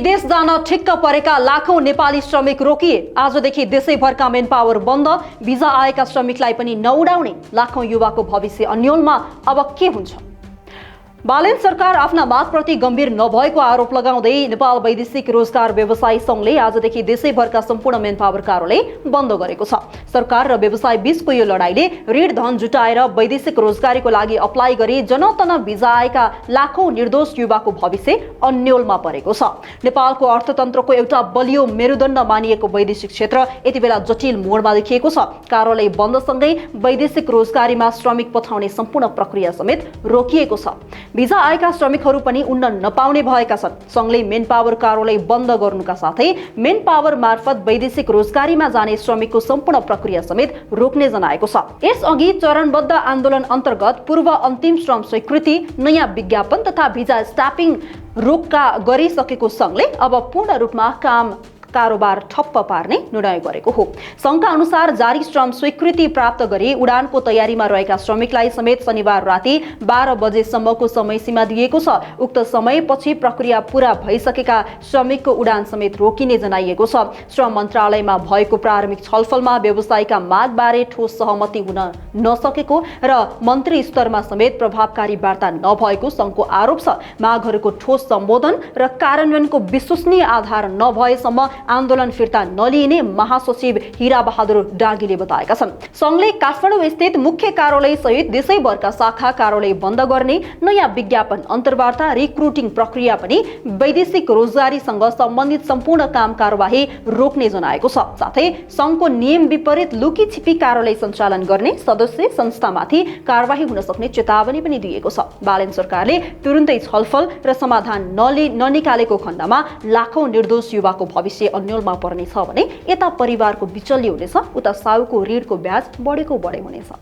विदेश जान ठिक्क परेका लाखौं नेपाली श्रमिक रोकिए। आजदेखि देशैभरका मेन पावर बन्द। भिजा आएका श्रमिकलाई पनि नउडाउने। लाखौं युवाको भविष्य अन्योलमा। अब के हुन्छ? बालेन सरकार आफ्ना मागप्रति गम्भीर नभएको आरोप लगाउँदै नेपाल वैदेशिक रोजगार व्यवसायी संघले आजदेखि देशैभरका सम्पूर्ण मेन पावर कार्यालय बन्द गरेको छ। सरकार र व्यवसाय बीचको यो लडाईँले ऋण धन जुटाएर वैदेशिक रोजगारीको लागि अप्लाई गरी जनतन भिजा आएका लाखौं निर्दोष युवाको भविष्य अन्योलमा परेको छ। नेपालको अर्थतन्त्रको एउटा बलियो मेरुदण्ड मानिएको वैदेशिक क्षेत्र यति बेला जटिल मोडमा देखिएको छ। कार्यालय बन्दसँगै वैदेशिक रोजगारीमा श्रमिक पठाउने सम्पूर्ण प्रक्रिया समेत रोकिएको छ। भिजा आएका श्रमिकहरू पनि उड्न नपाउने भएका छन्। संघले मेन पावर कार्यालय बन्द गर्नुका साथै मेन पावर मार्फत वैदेशिक रोजगारीमा जाने श्रमिकको सम्पूर्ण प्रक्रिया समेत रोक्ने जनाएको छ। यसअघि चरणबद्ध आन्दोलन अन्तर्गत पूर्व अन्तिम श्रम स्वीकृति, नयाँ विज्ञापन तथा भिजा स्ट्याम्पिङ रोक्का गरिसकेको संघले अब पूर्ण रूपमा कारोबार ठप्प पार्ने निर्णय गरेको हो। संघका अनुसार जारी श्रम स्वीकृति प्राप्त गरी उडानको तयारीमा रहेका श्रमिकलाई समेत शनिबार राति 12 बजेसम्मको समय सीमा दिएको छ। उक्त समयपछि प्रक्रिया पूरा भइसकेका श्रमिकको उडान समेत रोकिने जनाइएको छ। श्रम मन्त्रालयमा भएको प्रारम्भिक छलफलमा व्यवसायका मागबारे ठोस सहमति हुन नसकेको र मन्त्री स्तरमा समेत प्रभावकारी वार्ता नभएको संघको आरोप छ। मागहरूको ठोस सम्बोधन र कार्यान्वयनको विश्वसनीय आधार नभएसम्म आन्दोलन फिर्ता नलिने महासचिव हीरा बहादुर डाँगीले बताएका छन्। संघले काठमाडौँ स्थित मुख्य कार्यालय सहित देशैभरका शाखा कार्यालय बन्द गर्ने, नयाँ विज्ञापन अन्तर्वार्ता, रिक्रुटिङ प्रक्रिया पनि वैदेशिक रोजगारीसँग सम्बन्धित सम्पूर्ण काम कारबाही रोक्ने जनाएको छ। साथै संघको नियम विपरीत लुकी छिपी कार्यालय सञ्चालन गर्ने सदस्य संस्थामाथि कारबाही हुन सक्ने चेतावनी पनि दिएको छ। बालेन सरकारले तुरुन्तै छलफल र समाधान ननिकालेको खण्डमा लाखौं निर्दोष युवाको भविष्य अन्योलमा पर्नेछ भने यता परिवारको बिचल्ली हुनेछ, उता साउको ऋणको ब्याज बढेको बढे हुनेछ।